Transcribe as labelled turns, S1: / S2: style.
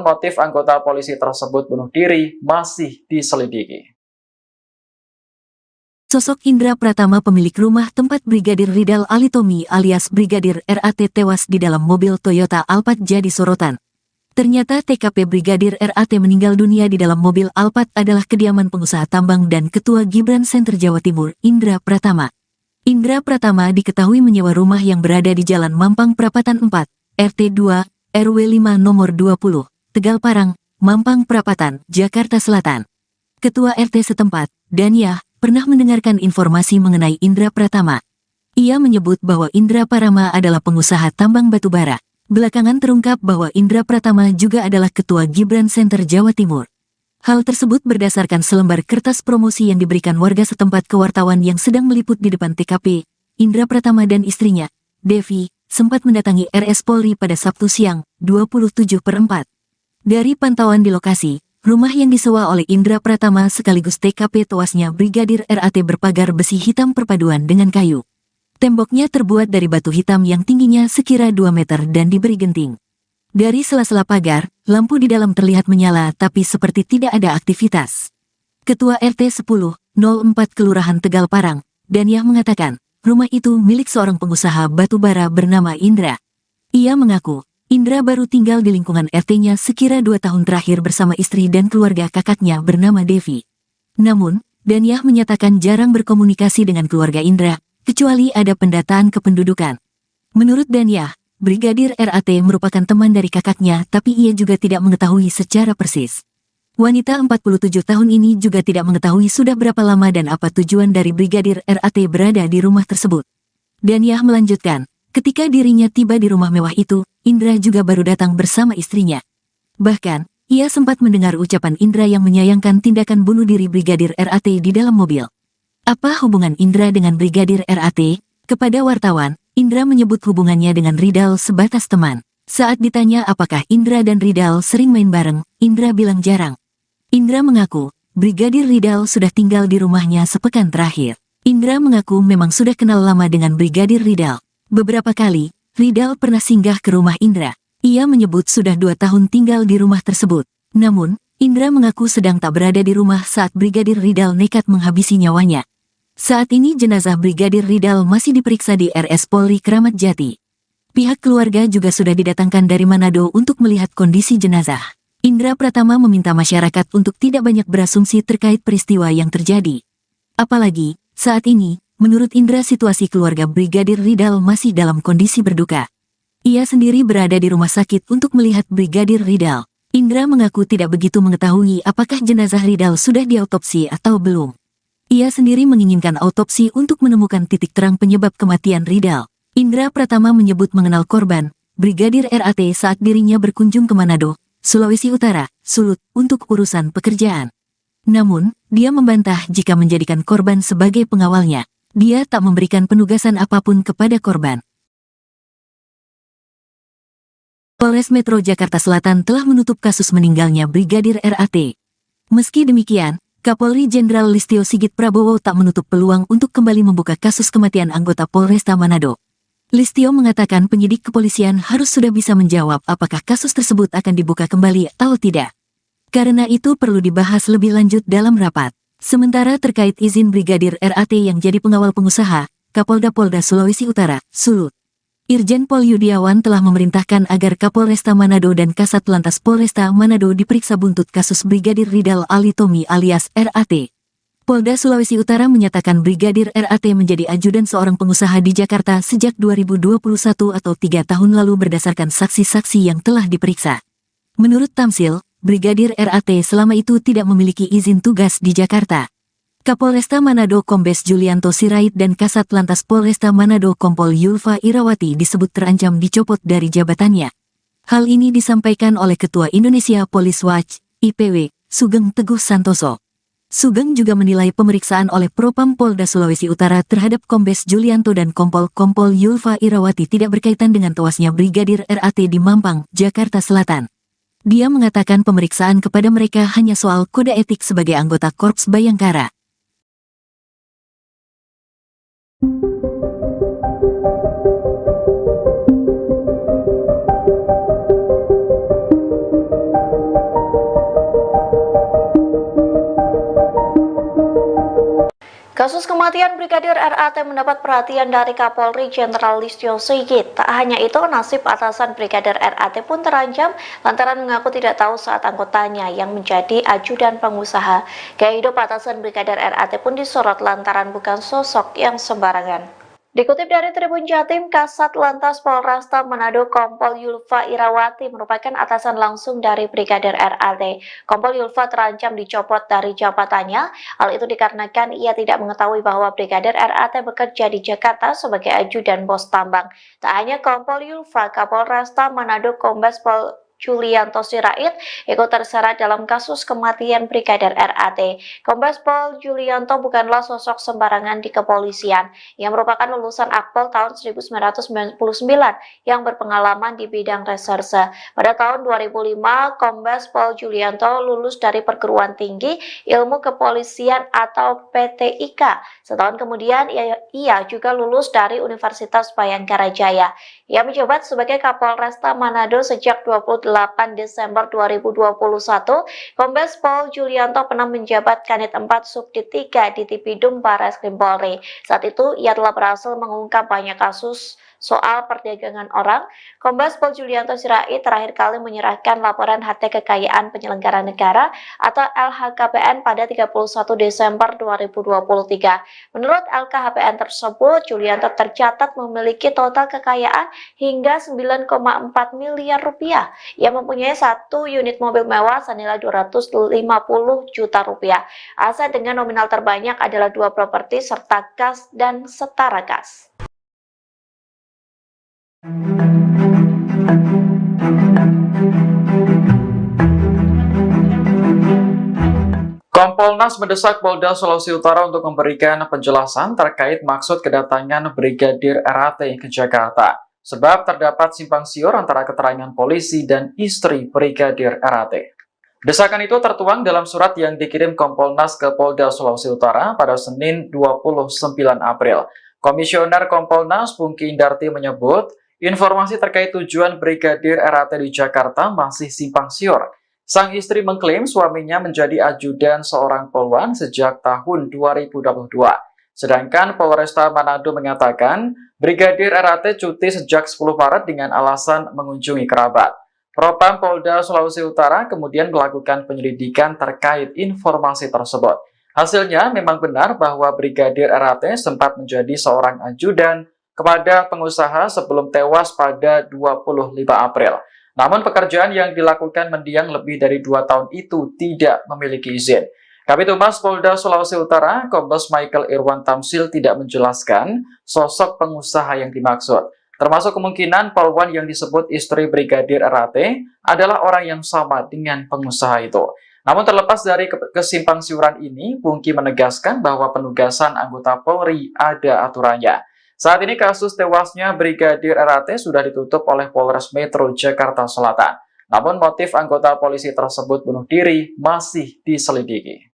S1: Motif anggota polisi tersebut bunuh diri masih diselidiki.
S2: Sosok Indra Pratama, pemilik rumah tempat Brigadir Ridal Alitomi alias Brigadir RAT tewas di dalam mobil Toyota Alphard jadi sorotan. Ternyata TKP Brigadir RAT meninggal dunia di dalam mobil Alphard adalah kediaman pengusaha tambang dan Ketua Gibran Center Jawa Timur, Indra Pratama. Indra Pratama diketahui menyewa rumah yang berada di Jalan Mampang Prapatan 4, RT 2, RW 5 nomor 20, Tegal Parang, Mampang Prapatan, Jakarta Selatan. Ketua RT setempat, Daniah, pernah mendengarkan informasi mengenai Indra Pratama. Ia menyebut bahwa Indra Pratama adalah pengusaha tambang batubara. Belakangan terungkap bahwa Indra Pratama juga adalah Ketua Gibran Center Jawa Timur. Hal tersebut berdasarkan selembar kertas promosi yang diberikan warga setempat ke wartawan yang sedang meliput di depan TKP. Indra Pratama dan istrinya, Devi, sempat mendatangi RS Polri pada Sabtu siang, 27/4. Dari pantauan di lokasi, rumah yang disewa oleh Indra Pratama sekaligus TKP tewasnya Brigadir RAT berpagar besi hitam perpaduan dengan kayu. Temboknya terbuat dari batu hitam yang tingginya sekira 2 meter dan diberi genting. Dari sela-sela pagar, lampu di dalam terlihat menyala tapi seperti tidak ada aktivitas. Ketua RT 10/04 Kelurahan Tegal Parang, Daniah mengatakan, rumah itu milik seorang pengusaha batubara bernama Indra. Ia mengaku, Indra baru tinggal di lingkungan RT-nya sekira 2 tahun terakhir bersama istri dan keluarga kakaknya bernama Devi. Namun, Daniah menyatakan jarang berkomunikasi dengan keluarga Indra, kecuali ada pendataan kependudukan. Menurut Daniah, Brigadir RAT merupakan teman dari kakaknya tapi ia juga tidak mengetahui secara persis. Wanita 47 tahun ini juga tidak mengetahui sudah berapa lama dan apa tujuan dari Brigadir RAT berada di rumah tersebut. Daniah melanjutkan, ketika dirinya tiba di rumah mewah itu, Indra juga baru datang bersama istrinya. Bahkan, ia sempat mendengar ucapan Indra yang menyayangkan tindakan bunuh diri Brigadir RAT di dalam mobil. Apa hubungan Indra dengan Brigadir RAT? Kepada wartawan, Indra menyebut hubungannya dengan Ridal sebatas teman. Saat ditanya apakah Indra dan Ridal sering main bareng, Indra bilang jarang. Indra mengaku, Brigadir Ridal sudah tinggal di rumahnya sepekan terakhir. Indra mengaku memang sudah kenal lama dengan Brigadir Ridal. Beberapa kali, Ridal pernah singgah ke rumah Indra. Ia menyebut sudah 2 tahun tinggal di rumah tersebut. Namun, Indra mengaku sedang tak berada di rumah saat Brigadir Ridal nekat menghabisi nyawanya. Saat ini jenazah Brigadir Ridal masih diperiksa di RS Polri Kramat Jati. Pihak keluarga juga sudah didatangkan dari Manado untuk melihat kondisi jenazah. Indra Pratama meminta masyarakat untuk tidak banyak berasumsi terkait peristiwa yang terjadi. Apalagi, saat ini, menurut Indra situasi keluarga Brigadir Ridal masih dalam kondisi berduka. Ia sendiri berada di rumah sakit untuk melihat Brigadir Ridal. Indra mengaku tidak begitu mengetahui apakah jenazah Ridal sudah diautopsi atau belum. Ia sendiri menginginkan autopsi untuk menemukan titik terang penyebab kematian Ridal. Indra Pratama menyebut mengenal korban, Brigadir RAT saat dirinya berkunjung ke Manado, Sulawesi Utara, Sulut, untuk urusan pekerjaan. Namun, dia membantah jika menjadikan korban sebagai pengawalnya. Dia tak memberikan penugasan apapun kepada korban. Polres Metro Jakarta Selatan telah menutup kasus meninggalnya Brigadir RAT. Meski demikian, Kapolri Jenderal Listio Sigit Prabowo tak menutup peluang untuk kembali membuka kasus kematian anggota Polresta Manado. Listio mengatakan penyidik kepolisian harus sudah bisa menjawab apakah kasus tersebut akan dibuka kembali atau tidak. Karena itu perlu dibahas lebih lanjut dalam rapat. Sementara terkait izin Brigadir RAT yang jadi pengawal pengusaha, Kapolda Sulawesi Utara, Sulut, Irjen Pol Yudiawan telah memerintahkan agar Kapolresta Manado dan Kasat Lantas Polresta Manado diperiksa buntut kasus Brigadir Ridal Alitomi alias RAT. Polda Sulawesi Utara menyatakan Brigadir RAT menjadi ajudan seorang pengusaha di Jakarta sejak 2021 atau 3 tahun lalu berdasarkan saksi-saksi yang telah diperiksa. Menurut Tamsil, Brigadir RAT selama itu tidak memiliki izin tugas di Jakarta. Kapolresta Manado Kombes Julianto Sirait dan Kasat Lantas Polresta Manado Kompol Yulfa Irawati disebut terancam dicopot dari jabatannya. Hal ini disampaikan oleh Ketua Indonesia Police Watch, IPW, Sugeng Teguh Santoso. Sugeng juga menilai pemeriksaan oleh Propam Polda Sulawesi Utara terhadap Kombes Julianto dan Kompol Yulfa Irawati tidak berkaitan dengan tewasnya Brigadir RAT di Mampang, Jakarta Selatan. Dia mengatakan pemeriksaan kepada mereka hanya soal kode etik sebagai anggota Korps Bayangkara.
S3: Kasus kematian Brigadir RAT mendapat perhatian dari Kapolri Jenderal Listio Sigit. Tak hanya itu, nasib atasan Brigadir RAT pun terancam lantaran mengaku tidak tahu saat anggotanya yang menjadi ajudan pengusaha. Gaya hidup atasan Brigadir RAT pun disorot lantaran bukan sosok yang sembarangan. Dikutip dari Tribun Jatim, Kasat Lantas Polresta Manado Kompol Yulfa Irawati merupakan atasan langsung dari Brigadir RAT. Kompol Yulfa terancam dicopot dari jabatannya. Hal itu dikarenakan ia tidak mengetahui bahwa Brigadir RAT bekerja di Jakarta sebagai ajudan bos tambang. Tak hanya Kompol Yulfa, Kapolresta Manado Kombes Pol Julianto Sirait ikut terseret dalam kasus kematian Brigadir RAT. Kombes Pol Julianto bukanlah sosok sembarangan di kepolisian. Ia merupakan lulusan Akpol tahun 1999 yang berpengalaman di bidang reserse. Pada tahun 2005, Kombes Pol Julianto lulus dari Perguruan Tinggi Ilmu Kepolisian atau PTIK. Setahun kemudian, ia juga lulus dari Universitas Bayangkara Jaya. Ia menjabat sebagai Kapolresta Manado sejak 28 Desember 2021, Kombes Pol Julianto pernah menjabat Kanit 4 Subdit 3 di Tipidum Barreskrim Polri. Saat itu, ia telah berhasil mengungkap banyak kasus soal perdagangan orang. Kombes Pol Julianto Sirait terakhir kali menyerahkan laporan harta kekayaan penyelenggara negara atau LHKPN pada 31 Desember 2023. Menurut LKHPN tersebut, Julianto tercatat memiliki total kekayaan hingga 9,4 miliar rupiah. Ia mempunyai 1 unit mobil mewah senilai 250 juta rupiah. Aset dengan nominal terbanyak adalah 2 properti serta kas dan setara kas.
S1: Kompolnas mendesak Polda Sulawesi Utara untuk memberikan penjelasan terkait maksud kedatangan Brigadir RAT ke Jakarta, sebab terdapat simpang siur antara keterangan polisi dan istri Brigadir RAT. Desakan itu tertuang dalam surat yang dikirim Kompolnas ke Polda Sulawesi Utara pada Senin 29 April. Komisioner Kompolnas Pungki Indarti menyebut, informasi terkait tujuan Brigadir RAT di Jakarta masih simpang siur. Sang istri mengklaim suaminya menjadi ajudan seorang polwan sejak tahun 2022. Sedangkan Polresta Manado mengatakan Brigadir RAT cuti sejak 10 Maret dengan alasan mengunjungi kerabat. Propam Polda Sulawesi Utara kemudian melakukan penyelidikan terkait informasi tersebut. Hasilnya memang benar bahwa Brigadir RAT sempat menjadi seorang ajudan kepada pengusaha sebelum tewas pada 25 April. Namun pekerjaan yang dilakukan mendiang lebih dari 2 tahun itu tidak memiliki izin. Kabid Humas Polda Sulawesi Utara, Kombes Michael Irwan Tamsil tidak menjelaskan sosok pengusaha yang dimaksud. Termasuk kemungkinan polwan yang disebut istri Brigadir RAT adalah orang yang sama dengan pengusaha itu. Namun terlepas dari kesimpangsiuran ini, Pungki menegaskan bahwa penugasan anggota Polri ada aturannya. Saat ini kasus tewasnya Brigadir RAT sudah ditutup oleh Polres Metro Jakarta Selatan. Namun motif anggota polisi tersebut bunuh diri masih diselidiki.